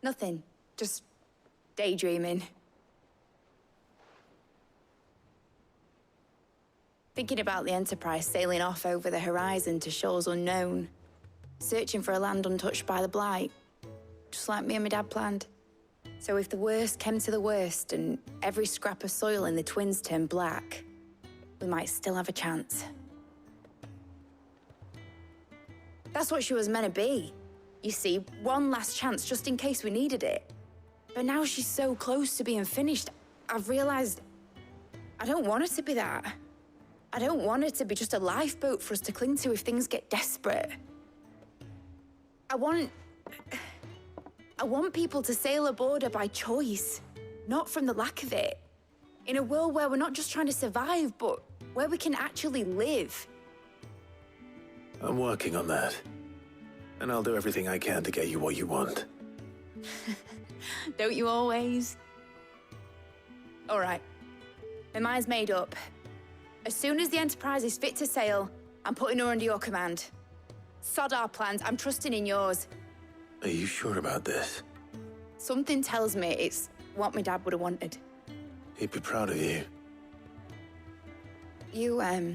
Nothing. Just daydreaming. Thinking about the Enterprise sailing off over the horizon to shores unknown. Searching for a land untouched by the Blight. Just like me and my dad planned. So if the worst came to the worst and every scrap of soil in the Twins turned black, we might still have a chance. That's what she was meant to be. You see, one last chance just in case we needed it. But now she's so close to being finished, I've realized I don't want her to be that. I don't want her to be just a lifeboat for us to cling to if things get desperate. I want people to sail aboard her by choice, not from the lack of it. In a world where we're not just trying to survive, but where we can actually live. I'm working on that. And I'll do everything I can to get you what you want. Don't you always? All right. My mind's made up. As soon as the Enterprise is fit to sail, I'm putting her under your command. Sod our plans, I'm trusting in yours. Are you sure about this? Something tells me it's what my dad would have wanted. He'd be proud of you. You were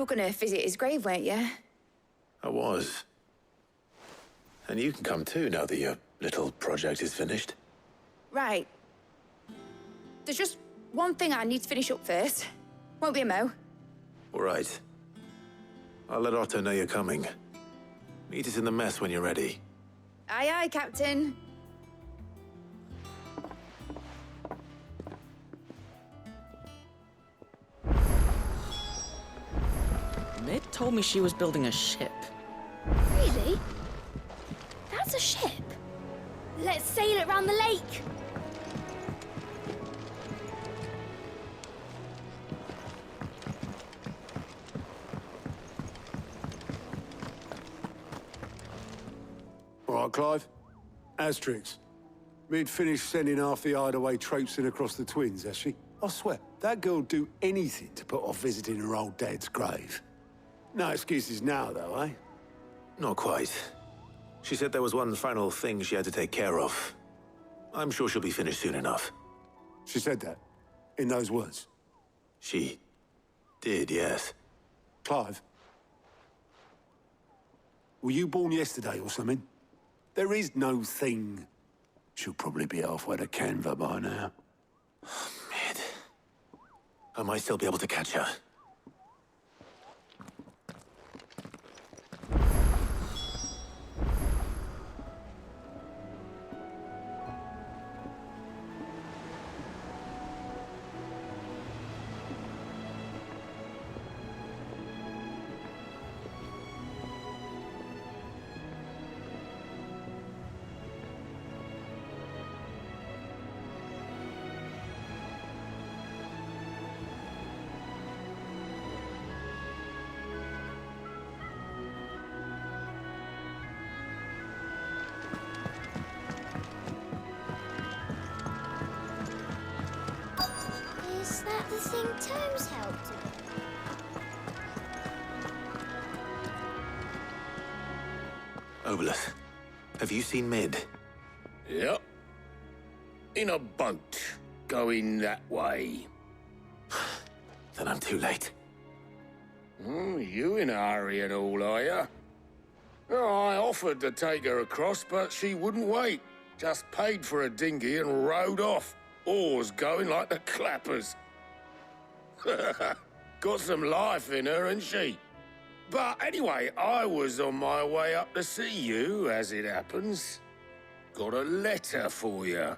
gonna visit his grave, weren't you? I was. And you can come too, now that your little project is finished. Right. There's just one thing I need to finish up first. Won't be a mo. All right. I'll let Otto know you're coming. Meet us in the mess when you're ready. Aye, aye, Captain. Mid told me she was building a ship. Really? That's a ship? Let's sail it round the lake. All right, Clive. Asterix. Mid finished sending half the hideaway traipsing across the Twins, has she? I swear, that girl'd do anything to put off visiting her old dad's grave. No excuses now, though, eh? Not quite. She said there was one final thing she had to take care of. I'm sure she'll be finished soon enough. She said that, in those words. She did, yes. Clive, were you born yesterday or something? There is no thing. She'll probably be halfway to Canva by now. Mid. I might still be able to catch her. Is that the thing Terms helped with? Obelus, have you seen Mid? Yep. In a boat, going that way. Then I'm too late. You in a hurry and all, are ya? Oh, I offered to take her across, but she wouldn't wait. Just paid for a dinghy and rowed off. Oars going like the clappers. Got some life in her, ain't she? But anyway, I was on my way up to see you, as it happens. Got a letter for you.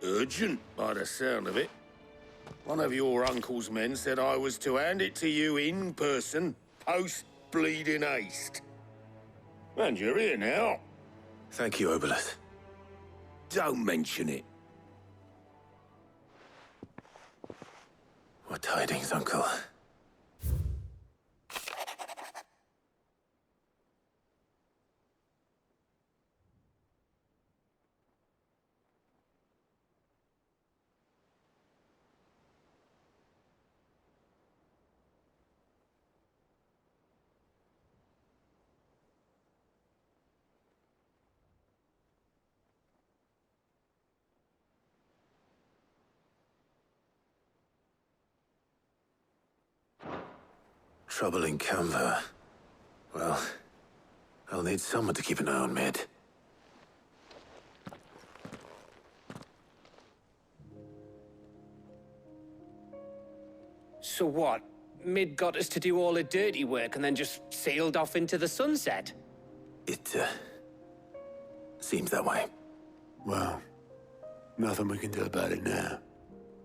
Urgent, by the sound of it. One of your uncle's men said I was to hand it to you in person, post-bleeding haste. And you're here now. Thank you, Obelus. Don't mention it. What tidings, Uncle? Trouble in Canva. Well, I'll need someone to keep an eye on Mid. So what? Mid got us to do all the dirty work and then just sailed off into the sunset? It, seems that way. Well, nothing we can do about it now.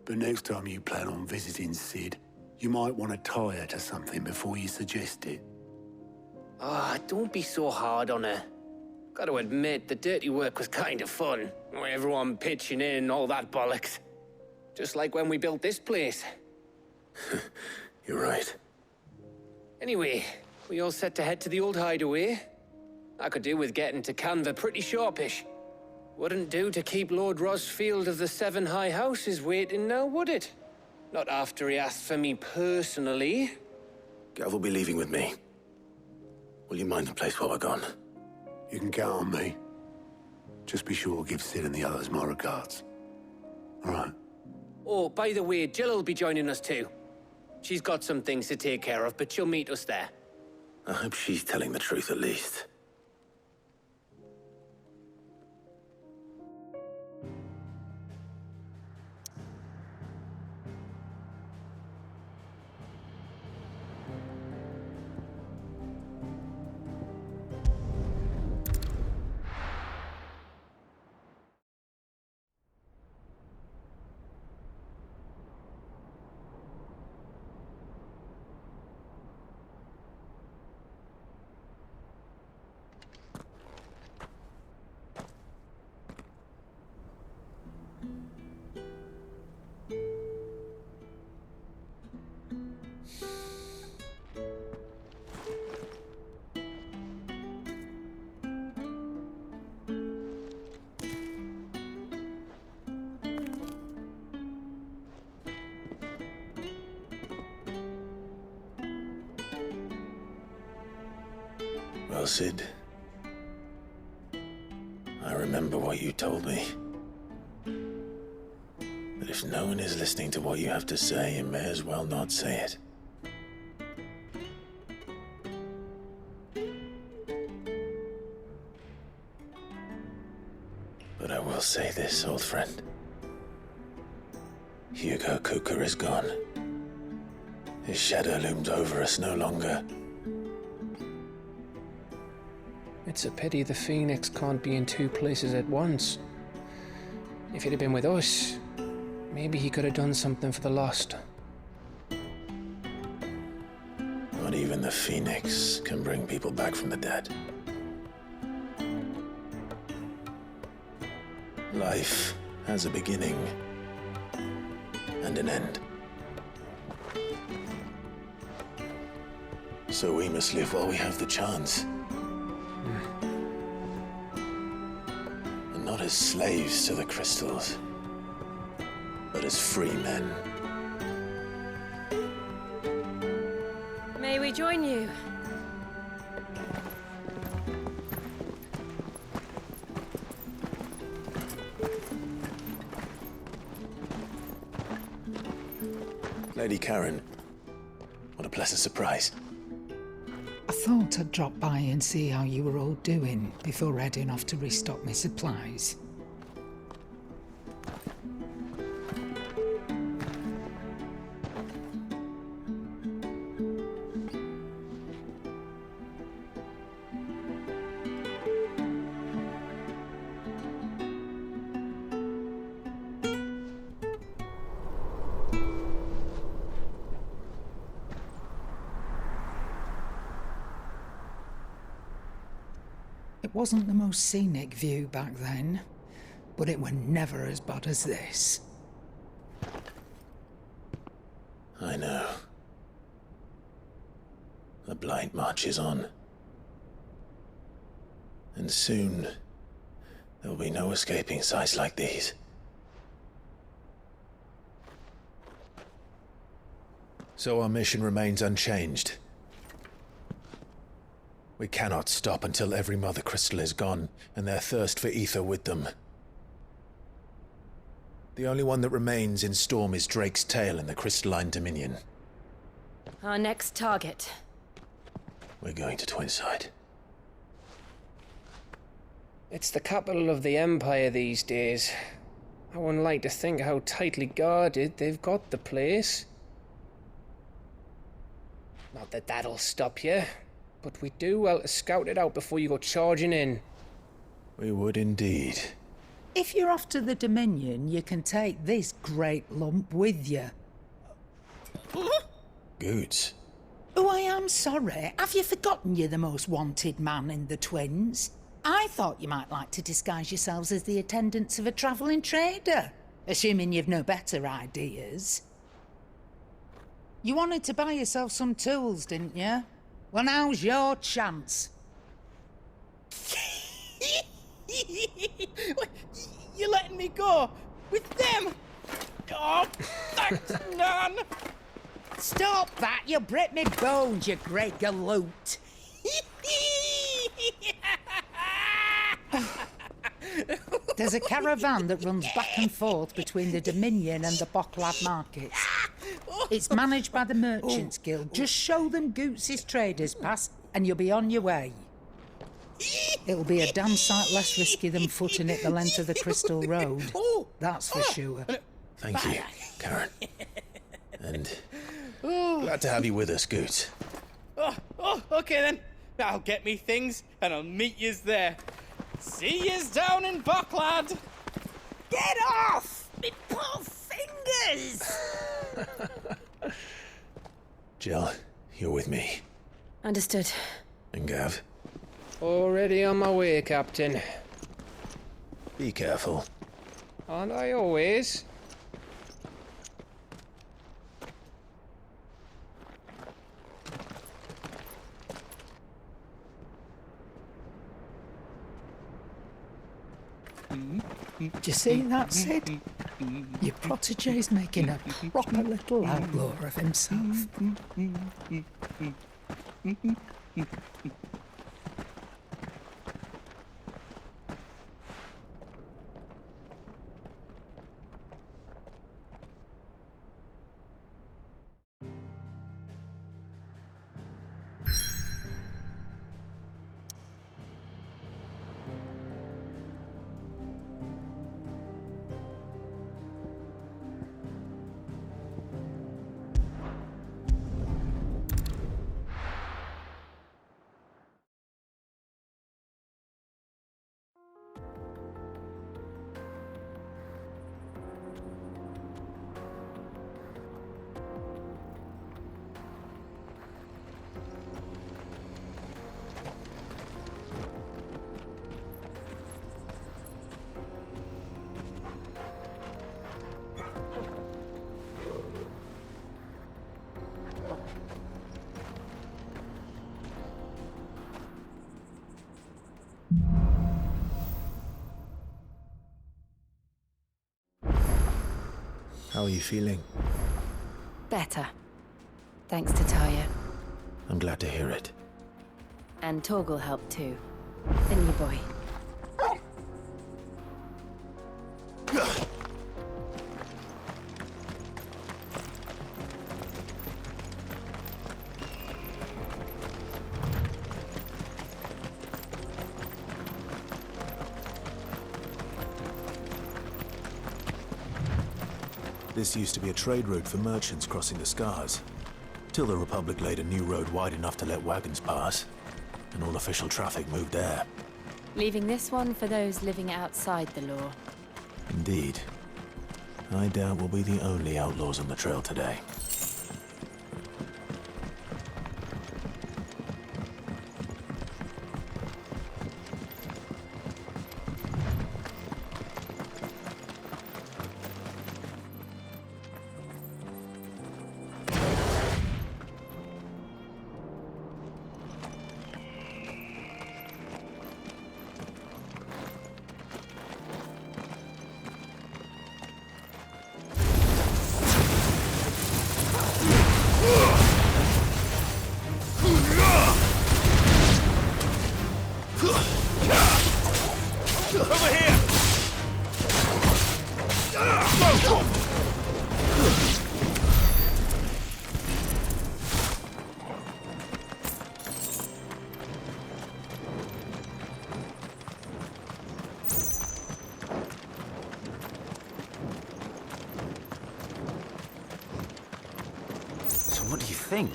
But next time you plan on visiting Sid, you might want to tie her to something before you suggest it. Ah, don't be so hard on her. Gotta admit, the dirty work was kind of fun. Everyone pitching in and all that bollocks. Just like when we built this place. You're right. Anyway, we all set to head to the old hideaway. I could do with getting to Canva pretty sharpish. Wouldn't do to keep Lord Rosfield of the Seven High Houses waiting now, would it? Not after he asked for me personally. Gav will be leaving with me. Will you mind the place while we're gone? You can count on me. Just be sure to give Sid and the others my regards. All right. Oh, by the way, Jill will be joining us too. She's got some things to take care of, but she'll meet us there. I hope she's telling the truth at least. Well, Sid, I remember what you told me. But if no one is listening to what you have to say, you may as well not say it. But I will say this, old friend. Hugo Cooker is gone. His shadow looms over us no longer. It's a pity the Phoenix can't be in two places at once. If he'd have been with us, maybe he could have done something for the lost. Not even the Phoenix can bring people back from the dead. Life has a beginning and an end. So we must live while we have the chance. And not as slaves to the crystals, but as free men. May we join you? Lady Karen, what a pleasant surprise. I thought I'd drop by and see how you were all doing before heading off to restock my supplies. It wasn't the most scenic view back then, but it were never as bad as this. I know. The Blight marches on. And soon, there will be no escaping sights like these. So our mission remains unchanged. We cannot stop until every Mother Crystal is gone, and their thirst for ether with them. The only one that remains in Storm is Drake's tail in the Crystalline Dominion. Our next target. We're going to Twinside. It's the capital of the Empire these days. I wouldn't like to think how tightly guarded they've got the place. Not that that'll stop you, but we do well to scout it out before you go charging in. We would indeed. If you're off to the Dominion, you can take this great lump with you. Goods. Oh, I am sorry. Have you forgotten you're the most wanted man in the Twins? I thought you might like to disguise yourselves as the attendants of a travelling trader, assuming you've no better ideas. You wanted to buy yourself some tools, didn't you? Well, now's your chance. You're letting me go with them? Oh, thanks, Nan. Stop that! You'll break me bones, you great galoot. There's a caravan that runs back and forth between the Dominion and the Bocklad markets. It's managed by the Merchants Guild. Just show them Goots' traders pass and you'll be on your way. It'll be a damn sight less risky than footing it the length of the Crystal Road. That's for sure. Thank you, Karen. And glad to have you with us, Goots. Okay then. I'll get me things and I'll meet yous there. See yous down in Bocklad. Get off! Me poor fingers! Jill, you're with me. Understood. And Gav, Already on my way, Captain. be careful. Aren't I always? Do you see that, Sid? Your protege's making a proper little outlaw of himself. How are you feeling? Better. Thanks to Taya. I'm glad to hear it. And Torgal helped too. Didn't you, boy? This used to be a trade route for merchants crossing the Scars, till the Republic laid a new road wide enough to let wagons pass, and all official traffic moved there. Leaving this one for those living outside the law. Indeed. I doubt we'll be the only outlaws on the trail today. think?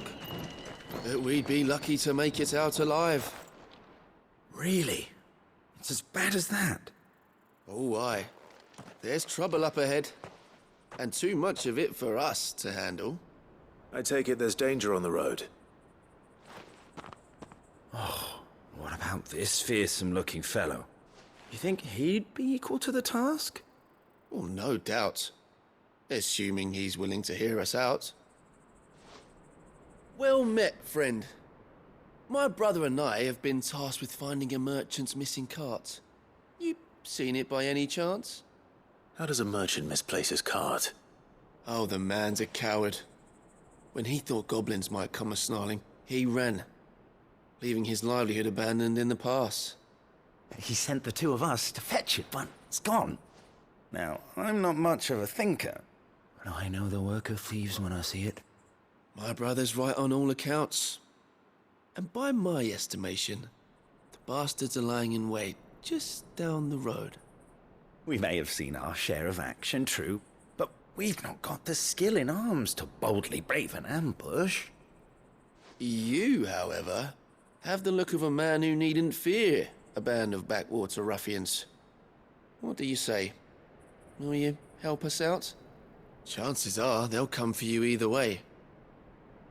That we'd be lucky to make it out alive. Really? It's as bad as that? Oh, aye. There's trouble up ahead. And too much of it for us to handle. I take it there's danger on the road. Oh, what about this fearsome-looking fellow? You think he'd be equal to the task? Well, no doubt. Assuming he's willing to hear us out. Well met, friend. My brother and I have been tasked with finding a merchant's missing cart. You seen it by any chance? How does a merchant misplace his cart? Oh, the man's a coward. When he thought goblins might come a-snarling, he ran, leaving his livelihood abandoned in the pass. He sent the two of us to fetch it, but it's gone. Now, I'm not much of a thinker, but I know the work of thieves when I see it. My brother's right on all accounts. And by my estimation, the bastards are lying in wait just down the road. We may have seen our share of action, true, but we've not got the skill in arms to boldly brave an ambush. You, however, have the look of a man who needn't fear a band of backwater ruffians. What do you say? Will you help us out? Chances are they'll come for you either way.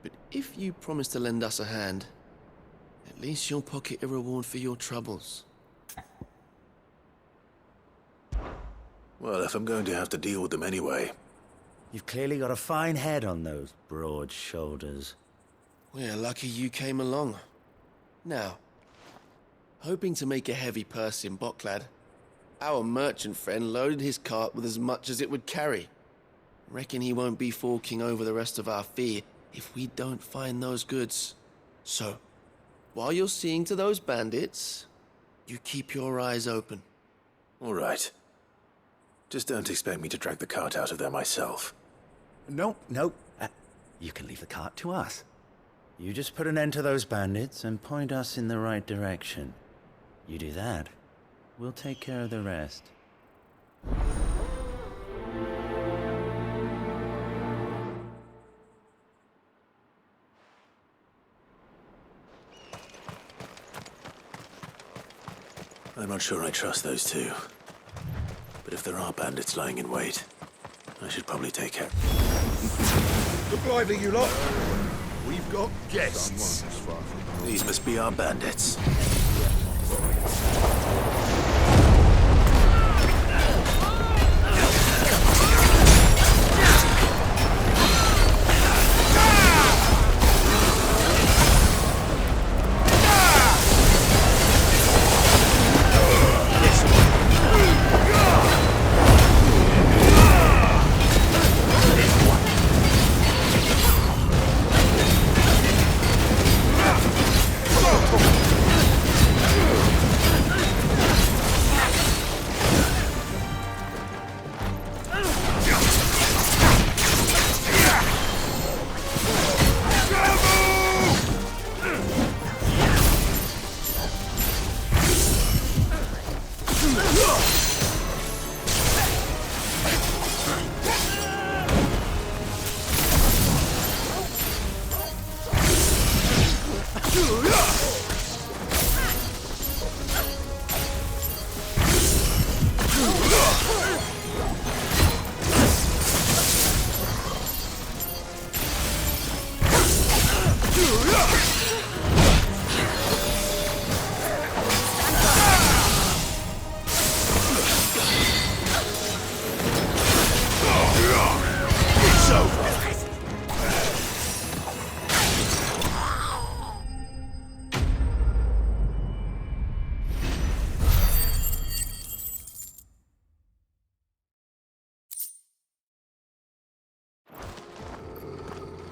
But if you promise to lend us a hand, at least you'll pocket a reward for your troubles. Well, if I'm going to have to deal with them anyway. You've clearly got a fine head on those broad shoulders. We're lucky you came along. Now, hoping to make a heavy purse in Bocklad, our merchant friend loaded his cart with as much as it would carry. Reckon he won't be forking over the rest of our fee if we don't find those goods. So, while you're seeing to those bandits, you keep your eyes open. All right. Just don't expect me to drag the cart out of there myself. No. You can leave the cart to us. You just put an end to those bandits and point us in the right direction. You do that, we'll take care of the rest. I'm not sure I trust those two. But if there are bandits lying in wait, I should probably take care. Look lively, you lot. We've got guests. These must be our bandits.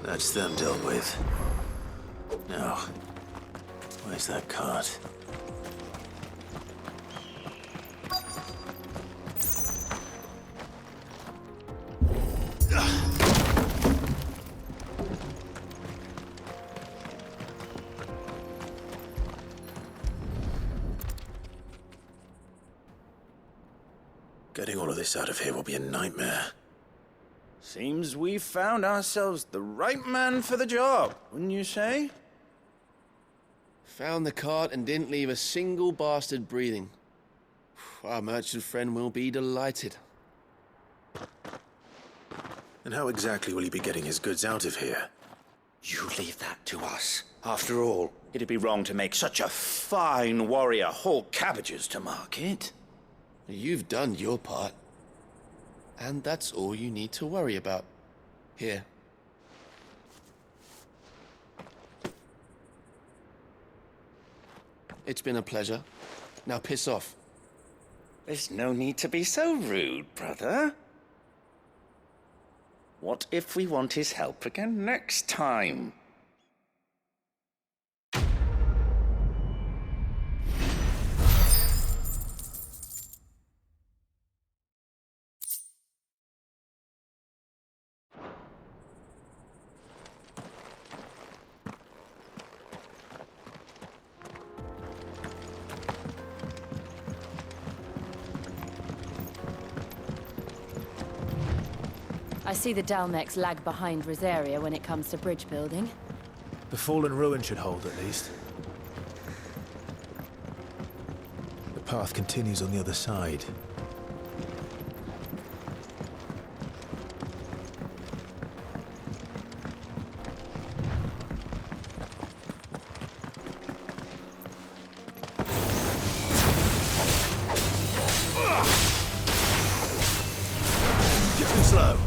That's them dealt with. Now, where's that cart? Getting all of this out of here will be a nightmare. Seems we've found ourselves the right man for the job, wouldn't you say? Found the cart and didn't leave a single bastard breathing. Our merchant friend will be delighted. And how exactly will he be getting his goods out of here? You leave that to us. After all, it'd be wrong to make such a fine warrior haul cabbages to market. You've done your part. And that's all you need to worry about. Here. It's been a pleasure. Now piss off. There's no need to be so rude, brother. What if we want his help again next time? I see the Dalmex lag behind Rosaria when it comes to bridge building. The fallen ruin should hold, at least. The path continues on the other side. Too slow.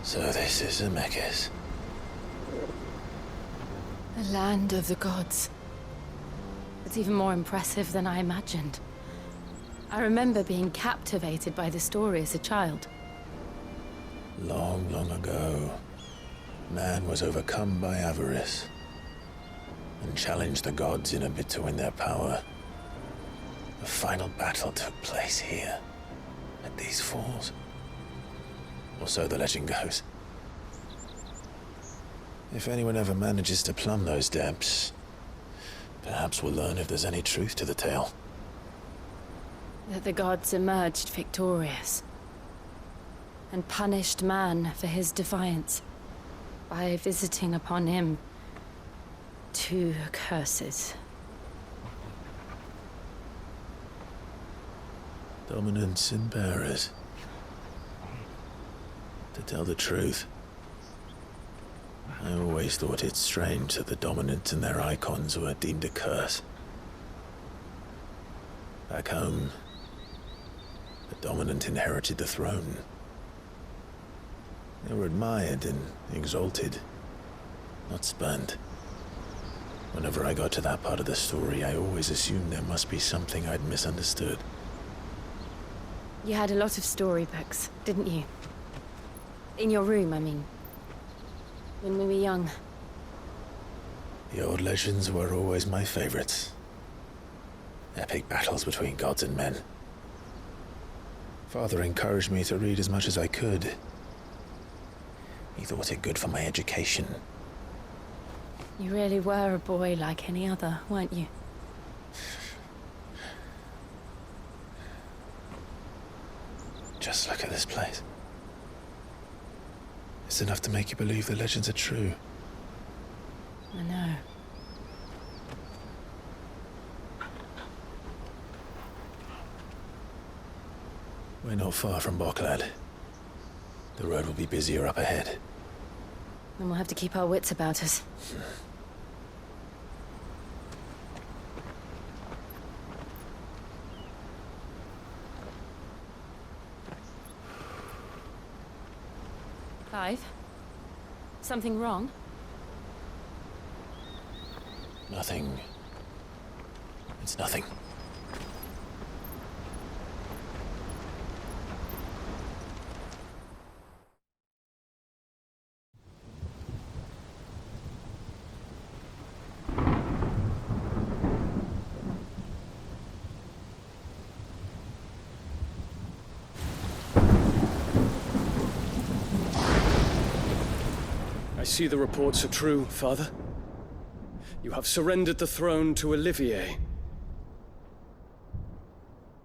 So this is Zemeckis. The land of the gods. It's even more impressive than I imagined. I remember being captivated by the story as a child. Long, long ago, man was overcome by avarice and challenged the gods in a bid to win their power. The final battle took place here, at these falls. Or so the legend goes. If anyone ever manages to plumb those depths, perhaps we'll learn if there's any truth to the tale. That the gods emerged victorious and punished man for his defiance by visiting upon him 2 curses. Dominants and bearers. To tell the truth, I always thought it strange that the dominant and their icons were deemed a curse. Back home, the dominant inherited the throne. They were admired and exalted, not spurned. Whenever I got to that part of the story, I always assumed there must be something I'd misunderstood. You had a lot of storybooks, didn't you? In your room, I mean. When we were young. The old legends were always my favorites. Epic battles between gods and men. Father encouraged me to read as much as I could. He thought it good for my education. You really were a boy like any other, weren't you? Just look at this place. It's enough to make you believe the legends are true. I know. We're not far from Boklad. The road will be busier up ahead. Then we'll have to keep our wits about us. Clive? Something wrong? Nothing. It's nothing. I see the reports are true, Father. You have surrendered the throne to Olivier.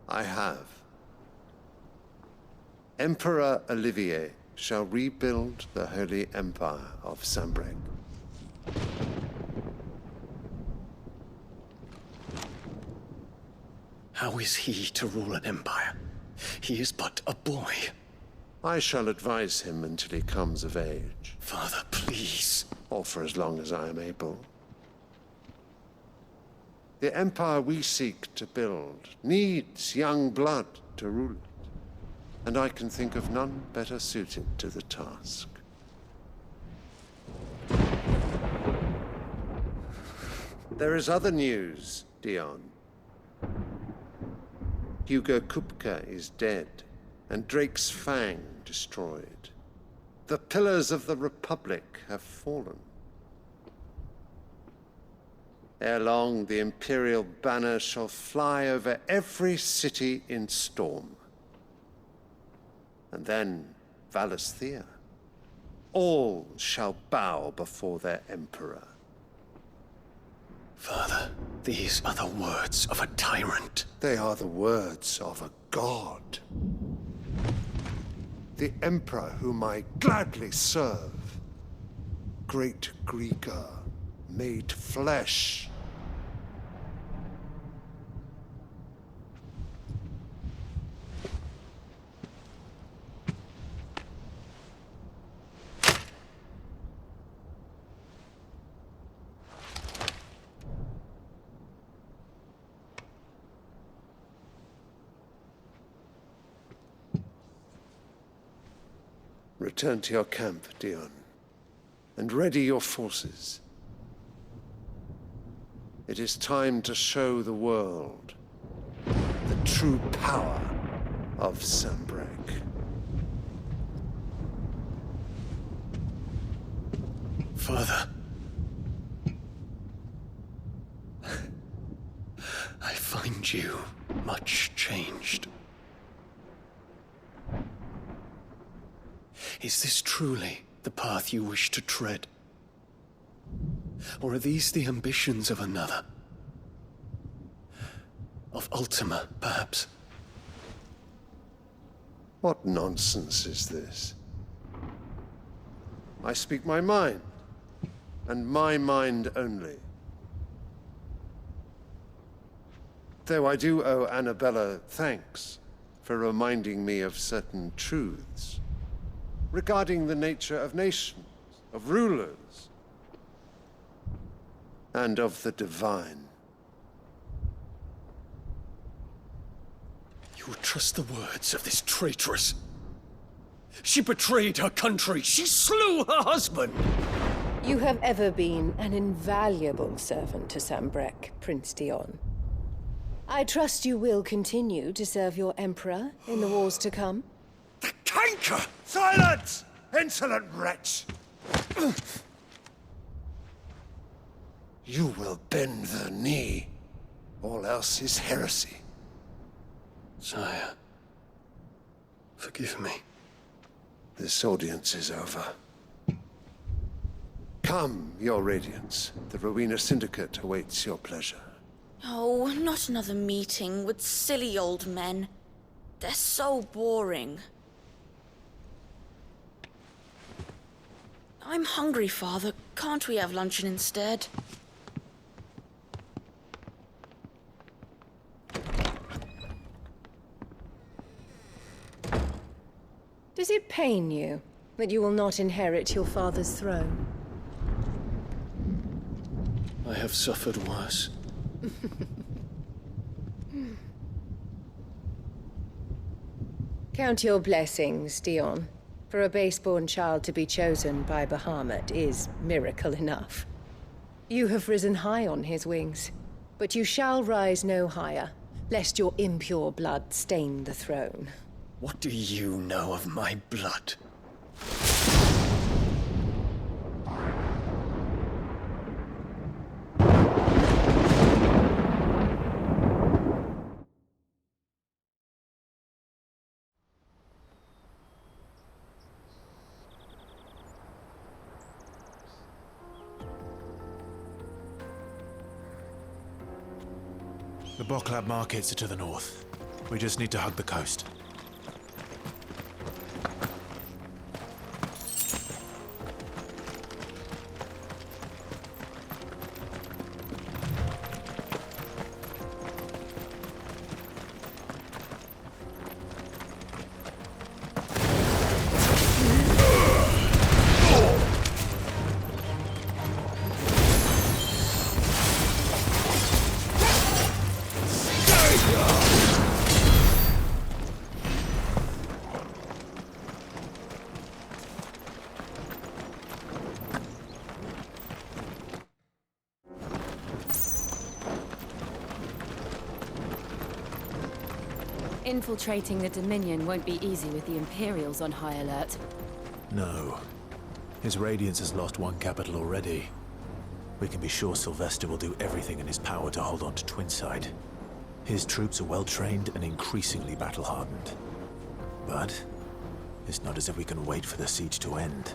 I have. Emperor Olivier shall rebuild the Holy Empire of Sambrec. How is he to rule an empire? He is but a boy. I shall advise him until he comes of age. Father, please. Or for as long as I am able. The empire we seek to build needs young blood to rule it, and I can think of none better suited to the task. There is other news, Dion. Hugo Kupka is dead, and Drake's Fang destroyed. The pillars of the Republic have fallen. Ere long, the Imperial banner shall fly over every city in Storm. And then, Valisthea. All shall bow before their Emperor. Father, these are the words of a tyrant. They are the words of a god. The Emperor whom I gladly serve. Great Greager, made flesh. Return to your camp, Dion, and ready your forces. It is time to show the world the true power of Sambrec. Father. I find you much changed. Is this truly the path you wish to tread? Or are these the ambitions of another? Of Ultima, perhaps? What nonsense is this? I speak my mind, and my mind only. Though I do owe Annabella thanks for reminding me of certain truths regarding the nature of nations, of rulers, and of the divine. You would trust the words of this traitress? She betrayed her country. She slew her husband. You have ever been an invaluable servant to Sambrec, Prince Dion. I trust you will continue to serve your Emperor in the wars to come. The canker! Silence! Insolent wretch! You will bend the knee. All else is heresy. Sire, forgive me. This audience is over. Come, your Radiance. The Rowena Syndicate awaits your pleasure. Oh, not another meeting with silly old men. They're so boring. I'm hungry, Father. Can't we have luncheon instead? pain you that you will not inherit your father's throne? I have suffered worse. Count your blessings, Dion. For a base-born child to be chosen by Bahamut is miracle enough. You have risen high on his wings, but you shall rise no higher, lest your impure blood stain the throne. What do you know of my blood? The Boklab markets are to the north. We just need to hug the coast. Infiltrating the Dominion won't be easy with the Imperials on high alert. No. His Radiance has lost one capital already. We can be sure Sylvester will do everything in his power to hold on to Twinside. His troops are well-trained and increasingly battle-hardened. But it's not as if we can wait for the siege to end.